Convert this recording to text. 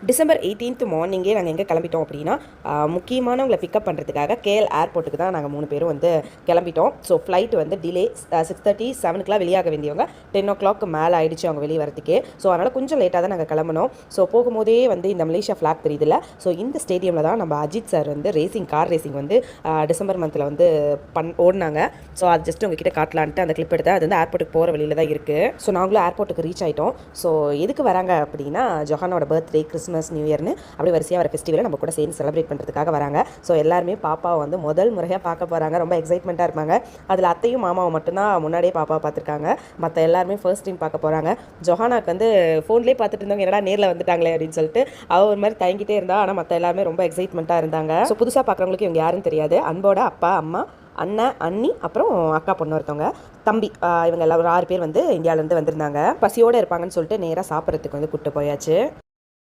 December 18th மார்னிங்கே நாங்கள் எங்கே கிளம்பிட்டோம் அப்படின்னா முக்கியமானவங்களை பிக்கப் பண்ணுறதுக்காக கேஎல் ஏர்போர்ட்டுக்கு தான் நாங்கள் 3 பேரும் வந்து கிளம்பிட்டோம். ஸோ ஃப்ளைட் வந்து டிலே 6:30 7க்குலாம் வெளியாக வேண்டியவங்க 10 o'clock மேலே ஆகிடுச்சு அவங்க வெளியே வரதுக்கே. ஸோ அதனால் கொஞ்சம் லேட்டாக தான் நாங்கள் கிளம்பணும். ஸோ போகும்போதே வந்து இந்த மலேசியா ஃப்ளாக் தெரியுதுல்ல, ஸோ இந்த ஸ்டேடியமில் தான் நம்ம அஜித் சார் வந்து கார் ரேசிங் வந்து டிசம்பர் மந்தில் வந்து ஓடினாங்க. ஸோ அது ஜஸ்ட் உங்ககிட்ட காட்டலான்ட்டு அந்த கிளிப் எடுத்தேன். அது வந்து ஏர்போர்ட்டுக்கு போகிற வழியில் தான் இருக்குது. ஸோ நாங்களும் ஏர்போர்ட்டுக்கு ரீச் ஆகிட்டோம். ஸோ எதுக்கு வராங்க அப்படின்னா ஜொஹானோட பர்த்டே, கிறிஸ்மஸ், நியூ இயர்னு அப்படி வரிசையாக வர ஃபெஸ்டிவலை நம்ம கூட சேர்ந்து செலிப்ரேட் பண்ணுறதுக்காக வராங்க. ஸோ எல்லாருமே பாப்பாவை வந்து முதல் முறையாக பார்க்க போகிறாங்க. ரொம்ப எக்ஸைட்மெண்ட்டாக இருப்பாங்க. அதில் அத்தையும் மாமாவை மட்டும்தான் முன்னாடியே பாப்பாவை பார்த்துருக்காங்க. மற்ற எல்லாருமே ஃபர்ஸ்ட் டைம் பார்க்க போகிறாங்க. ஜொஹானாக்கு வந்து ஃபோன்லேயே பார்த்துட்டு இருந்தவங்க என்னடா நேரில் வந்துட்டாங்களே அப்படின்னு சொல்லிட்டு அவள் ஒரு மாதிரி தயங்கிட்டே இருந்தா. ஆனால் மற்ற எல்லாருமே ரொம்ப எக்ஸைட்மெண்ட்டாக இருந்தாங்க. ஸோ புதுசாக பார்க்குறவங்களுக்கு இவங்க யாருன்னு தெரியாது. அன்போட அப்பா, அம்மா, அண்ணன், அண்ணி, அப்புறம் அக்கா பொண்ணு ஒருத்தவங்க, தம்பி, இவங்க எல்லாம் ஒரு 6 பேர் வந்து இந்தியாவிலேருந்து வந்திருந்தாங்க. பசியோடு இருப்பாங்கன்னு சொல்லிட்டு நேராக சாப்பிட்றதுக்கு வந்து கூப்பிட்டு போயாச்சு.